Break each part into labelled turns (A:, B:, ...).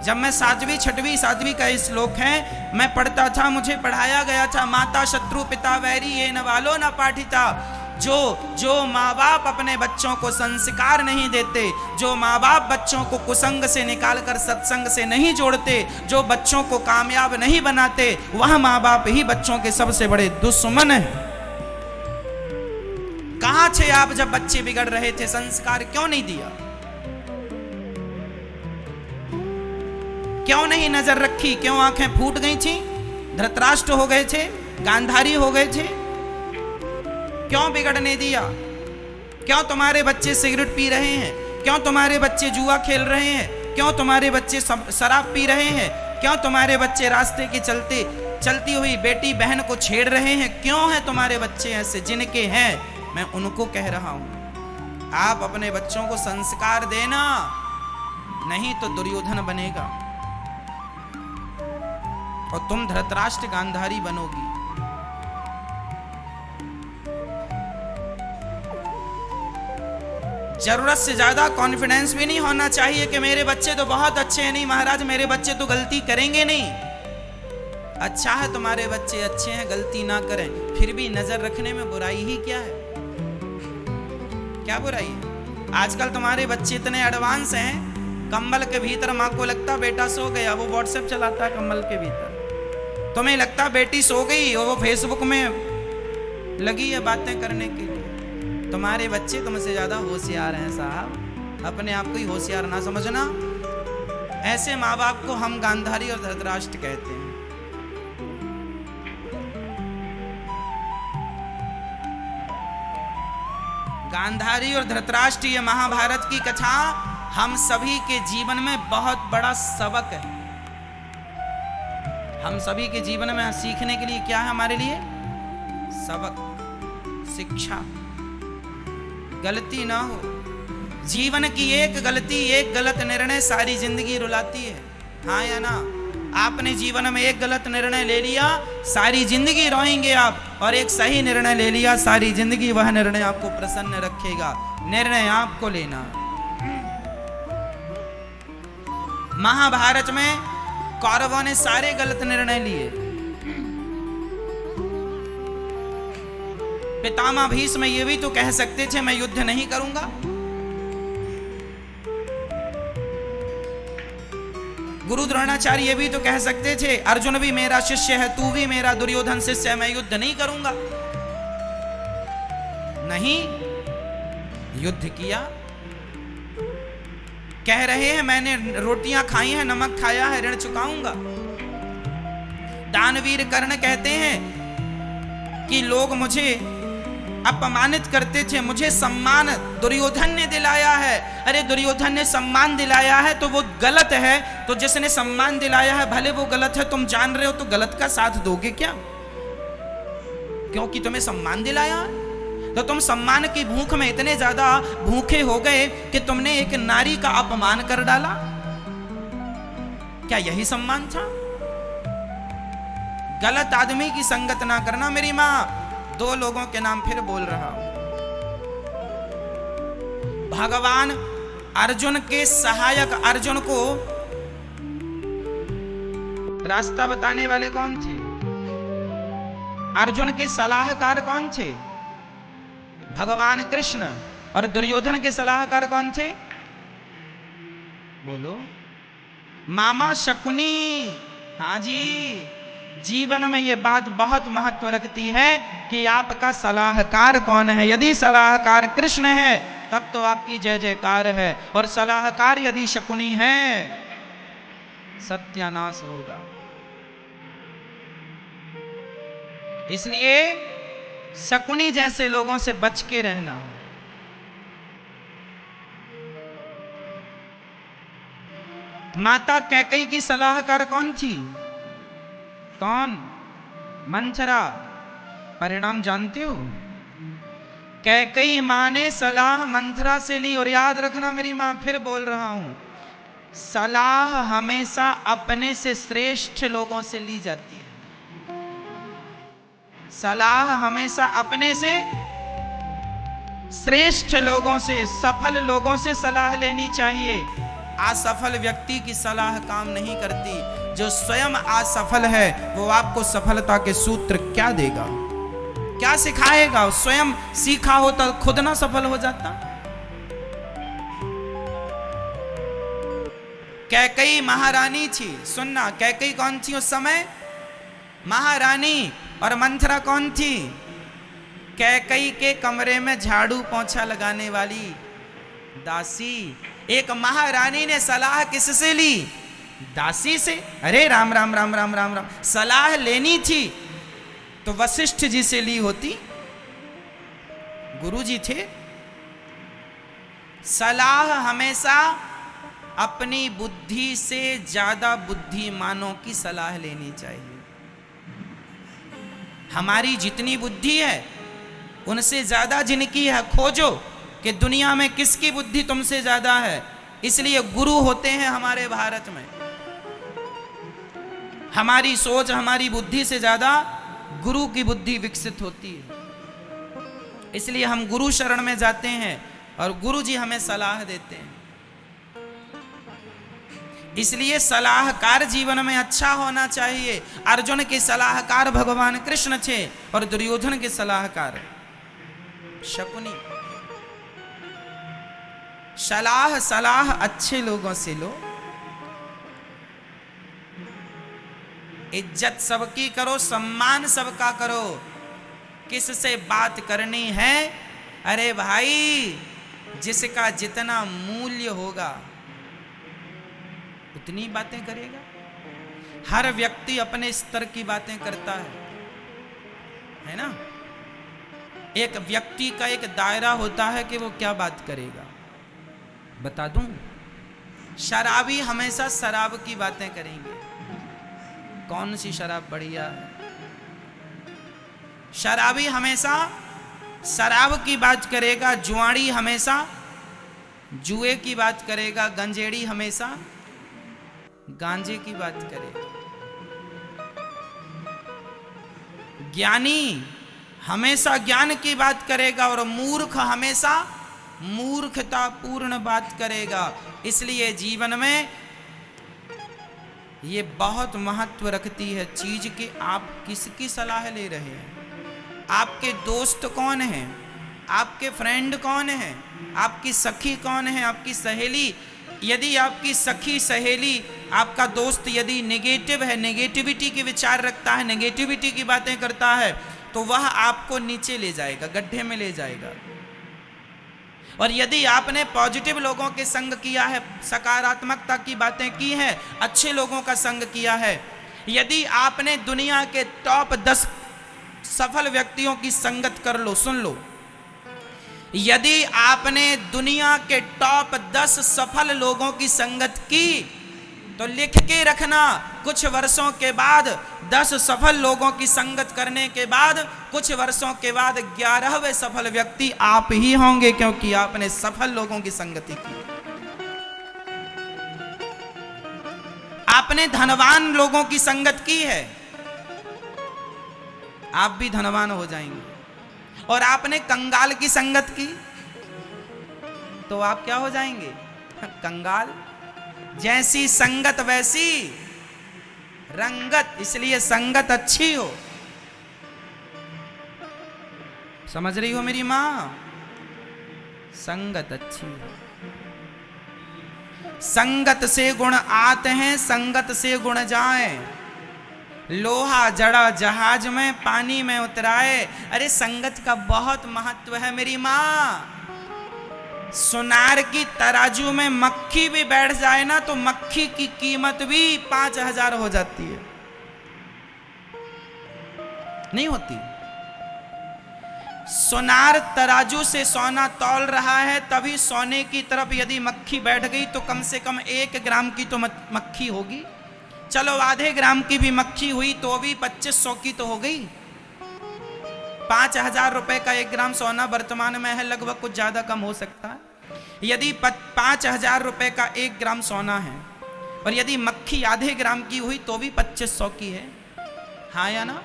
A: जब मैं 7वीं 6वीं 7वीं का श्लोक है मैं पढ़ता था, मुझे पढ़ाया गया था, माता शत्रु पिता वैरी ये न वालो न पाठिता। जो माँ बाप अपने बच्चों को संस्कार नहीं देते, जो माँ बाप बच्चों को कुसंग से निकालकर सत्संग से नहीं जोड़ते, जो बच्चों को कामयाब नहीं बनाते, वह माँ बाप ही बच्चों के सबसे बड़े दुश्मन हैं। कहां थे आप जब बच्चे बिगड़ रहे थे? संस्कार क्यों नहीं दिया? क्यों नहीं नजर रखी? क्यों आंखें फूट गई थी? धृतराष्ट्र हो गए थे, गांधारी हो गए थे? क्यों बिगड़ने दिया? क्यों तुम्हारे बच्चे सिगरेट पी रहे हैं? क्यों तुम्हारे बच्चे जुआ खेल रहे हैं? क्यों तुम्हारे बच्चे शराब पी रहे हैं? क्यों तुम्हारे बच्चे रास्ते के चलती हुई बेटी बहन को छेड़ रहे हैं? क्यों हैं तुम्हारे बच्चे ऐसे? जिनके हैं मैं उनको कह रहा हूं, आप अपने बच्चों को संस्कार देना, नहीं तो दुर्योधन बनेगा और तुम धृतराष्ट्र गांधारी बनोगी। जरूरत से ज्यादा कॉन्फिडेंस भी नहीं होना चाहिए कि मेरे बच्चे तो बहुत अच्छे हैं। नहीं महाराज, मेरे बच्चे तो गलती करेंगे नहीं। अच्छा है तुम्हारे बच्चे अच्छे हैं, गलती ना करें, फिर भी नजर रखने में बुराई ही क्या है? क्या बुराई है? आजकल तुम्हारे बच्चे इतने एडवांस हैं, कंबल के भीतर माँ को लगता बेटा सो गया, वो व्हाट्सएप चलाता है कंबल के भीतर। तुम्हें लगता बेटी सो गई और वो फेसबुक में लगी है बातें करने के लिए। तुम्हारे बच्चे तुमसे ज्यादा होशियार हैं साहब, अपने आप को ही होशियार ना समझना। ऐसे माँ बाप को हम गांधारी और धृतराष्ट्र कहते हैं। गांधारी और धृतराष्ट्र, ये महाभारत की कथा हम सभी के जीवन में बहुत बड़ा सबक है। हम सभी के जीवन में सीखने के लिए क्या है हमारे लिए? सबक, शिक्षा। गलती ना हो। जीवन की एक गलती, एक गलत निर्णय सारी जिंदगी रुलाती है। हाँ या ना? आपने जीवन में एक गलत निर्णय ले लिया, सारी जिंदगी रोएंगे आप, और एक सही निर्णय ले लिया, सारी जिंदगी वह निर्णय आपको प्रसन्न रखेगा। निर्णय आपको लेना। महाभारत में कौरवों ने सारे गलत निर्णय लिए। पितामह भीष्म ये भी तो कह सकते थे मैं युद्ध नहीं करूंगा। गुरु द्रोणाचार्य ये भी तो कह सकते थे अर्जुन भी मेरा शिष्य है, तू भी मेरा दुर्योधन शिष्य है, मैं युद्ध नहीं करूंगा। नहीं, युद्ध किया। कह रहे हैं मैंने रोटियां खाई हैं, नमक खाया है, ऋण चुकाऊंगा। दानवीर कर्ण कहते हैं कि लोग मुझे अपमानित करते थे, मुझे सम्मान दुर्योधन ने दिलाया है। अरे दुर्योधन ने सम्मान दिलाया है तो वो गलत है, तो जिसने सम्मान दिलाया है भले वो गलत है, तुम जान रहे हो तो गलत का साथ दोगे क्या? क्योंकि तुम्हें सम्मान दिलाया है तो तुम सम्मान की भूख में इतने ज्यादा भूखे हो गए कि तुमने एक नारी का अपमान कर डाला। क्या यही सम्मान था? गलत आदमी की संगत ना करना। मेरी मां, दो लोगों के नाम फिर बोल रहा हूं। भगवान अर्जुन के सहायक, अर्जुन को रास्ता बताने वाले कौन थे? अर्जुन के सलाहकार कौन थे? भगवान कृष्ण। और दुर्योधन के सलाहकार कौन थे? बोलो। मामा शकुनी। हाँ जी, जीवन में ये बात बहुत महत्व रखती है कि आपका सलाहकार कौन है। यदि सलाहकार कृष्ण है तब तो आपकी जय जयकार है, और सलाहकार यदि शकुनी है सत्यानाश होगा। इसलिए शकुनी जैसे लोगों से बच के रहना। माता कैकेयी की सलाहकार कौन थी? कौन? मंथरा। परिणाम जानते हो? कैकेयी मां ने सलाह मंथरा से ली। और याद रखना मेरी मां, फिर बोल रहा हूं, सलाह हमेशा अपने से श्रेष्ठ लोगों से ली जाती है। सलाह हमेशा अपने से श्रेष्ठ लोगों से, सफल लोगों से सलाह लेनी चाहिए। असफल व्यक्ति की सलाह काम नहीं करती। जो स्वयं असफल है वो आपको सफलता के सूत्र क्या देगा, क्या सिखाएगा? स्वयं सीखा होता तो खुद ना सफल हो जाता। कैकेयी महारानी थी, सुनना, कैकेयी कौन थी उस समय? महारानी। और मंथरा कौन थी? कैकेयी के कमरे में झाड़ू पोंछा लगाने वाली दासी। एक महारानी ने सलाह किससे ली? दासी से। अरे राम राम राम राम राम राम, सलाह लेनी थी तो वशिष्ठ जी से ली होती, गुरु जी थे। सलाह हमेशा अपनी बुद्धि से ज्यादा बुद्धिमानों की सलाह लेनी चाहिए। हमारी जितनी बुद्धि है उनसे ज्यादा जिनकी है खोजो कि दुनिया में किसकी बुद्धि तुमसे ज्यादा है। इसलिए गुरु होते हैं हमारे भारत में। हमारी सोच हमारी बुद्धि से ज्यादा गुरु की बुद्धि विकसित होती है। इसलिए हम गुरु शरण में जाते हैं और गुरु जी हमें सलाह देते हैं। इसलिए सलाहकार जीवन में अच्छा होना चाहिए। अर्जुन के सलाहकार भगवान कृष्ण थे और दुर्योधन के सलाहकार शकुनी। सलाह अच्छे लोगों से लो, इज्जत सबकी करो, सम्मान सबका करो। किससे बात करनी है? अरे भाई, जिसका जितना मूल्य होगा उतनी बातें करेगा। हर व्यक्ति अपने स्तर की बातें करता है ना? एक व्यक्ति का एक दायरा होता है कि वो क्या बात करेगा। बता दूं, शराबी हमेशा शराब की बातें करेंगे। कौन सी शराब बढ़िया है? शराबी हमेशा शराब की बात करेगा, जुआड़ी हमेशा जुए की बात करेगा, गंजेड़ी हमेशा गांजे की बात करेगा। ज्ञानी हमेशा ज्ञान की बात करेगा और मूर्ख हमेशा मूर्खता पूर्ण बात करेगा। इसलिए जीवन में ये बहुत महत्व रखती है चीज कि आप किसकी सलाह ले रहे हैं। आपके दोस्त कौन हैं? आपके फ्रेंड कौन हैं? आपकी सखी कौन है? आपकी सहेली। यदि आपकी सखी सहेली आपका दोस्त यदि नेगेटिव है, नेगेटिविटी के विचार रखता है, नेगेटिविटी की बातें करता है, तो वह आपको नीचे ले जाएगा, गड्ढे में ले जाएगा। और यदि आपने पॉजिटिव लोगों के संग किया है, सकारात्मकता की बातें की हैं, अच्छे लोगों का संग किया है, यदि आपने दुनिया के टॉप 10 सफल व्यक्तियों की संगत कर लो, सुन लो, यदि आपने दुनिया के टॉप 10 सफल लोगों की संगत की तो लिख के रखना, कुछ वर्षों के बाद 10 सफल लोगों की संगत करने के बाद कुछ वर्षों के बाद 11वें सफल व्यक्ति आप ही होंगे, क्योंकि आपने सफल लोगों की संगति की। आपने धनवान लोगों की संगत की है, आप भी धनवान हो जाएंगे। और आपने कंगाल की संगत की तो आप क्या हो जाएंगे? कंगाल। जैसी संगत वैसी रंगत। इसलिए संगत अच्छी हो। समझ रही हो मेरी मां? संगत अच्छी हो। संगत से गुण आते हैं, संगत से गुण जाए। लोहा जड़ा जहाज में, पानी में उतराए। अरे संगत का बहुत महत्व है मेरी मां। सुनार की तराजू में मक्खी भी बैठ जाए ना तो मक्खी की कीमत भी 5000 हो जाती है, नहीं होती? सोनार तराजू से सोना तौल रहा है, तभी सोने की तरफ यदि मक्खी बैठ गई तो कम से कम 1 ग्राम की तो मक्खी होगी। चलो आधे ग्राम की भी मक्खी हुई तो भी 2500 की तो हो गई। 5000 रुपए का 1 ग्राम सोना वर्तमान में है, लगभग कुछ ज्यादा कम हो सकता है। यदि 5000 रुपए का 1 ग्राम सोना है और यदि मक्खी आधे ग्राम की हुई तो भी 2500 की है, हाँ या ना?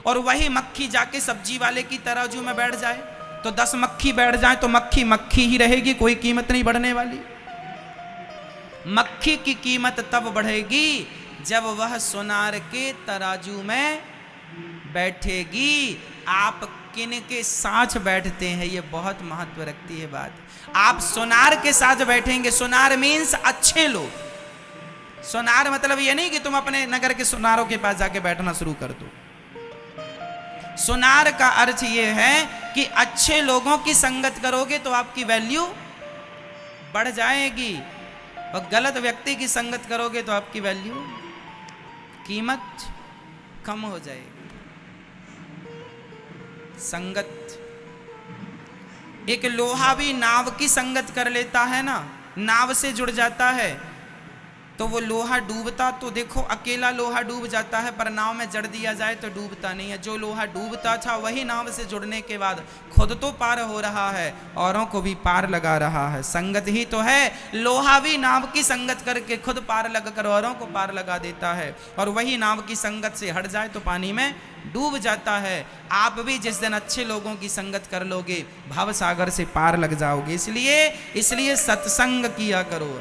A: और वही मक्खी जाके सब्जी वाले की तराजू में बैठ जाए तो 10 मक्खी बैठ जाए तो मक्खी मक्खी ही रहेगी, कोई कीमत नहीं बढ़ने वाली। मक्खी की कीमत तब बढ़ेगी जब वह सोनार के तराजू में बैठेगी। आप किन के साथ बैठते हैं ये बहुत महत्व रखती है बात। आप सोनार के साथ बैठेंगे, सोनार मीन्स अच्छे लोग। सोनार मतलब ये नहीं कि तुम अपने नगर के सोनारों के पास जाके बैठना शुरू कर दो। सोनार का अर्थ ये है कि अच्छे लोगों की संगत करोगे तो आपकी वैल्यू बढ़ जाएगी, और गलत व्यक्ति की संगत करोगे तो आपकी वैल्यू, कीमत कम हो जाएगी। संगत, एक लोहा भी नाव की संगत कर लेता है ना, नाव से जुड़ जाता है तो वो लोहा डूबता, तो देखो अकेला लोहा डूब जाता है, पर नाव में जड़ दिया जाए तो डूबता नहीं है। जो लोहा डूबता था वही नाव से जुड़ने के बाद खुद तो पार हो रहा है, औरों को भी पार लगा रहा है। संगत ही तो है, लोहा भी नाव की संगत करके खुद पार लगा कर औरों को पार लगा देता है, और वही नाव की संगत से हट जाए तो पानी में डूब जाता है। आप भी जिस दिन अच्छे लोगों की संगत कर लोगे भव सागर से पार लग जाओगे। इसलिए सत्संग किया करो।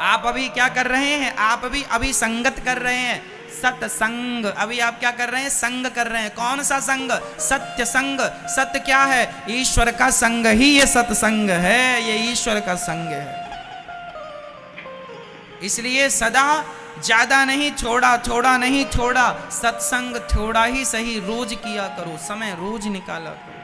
A: आप अभी क्या कर रहे हैं? आप भी अभी संगत कर रहे हैं, सत्संग। अभी आप क्या कर रहे हैं? संग कर रहे हैं। कौन सा संग? सत्य संग। सत्य क्या है? ईश्वर का संग ही ये सत्संग है, ये ईश्वर का संग है। इसलिए सदा ज्यादा नहीं, थोड़ा नहीं, सत्संग थोड़ा ही सही, रोज किया करो, समय रोज निकाला करो।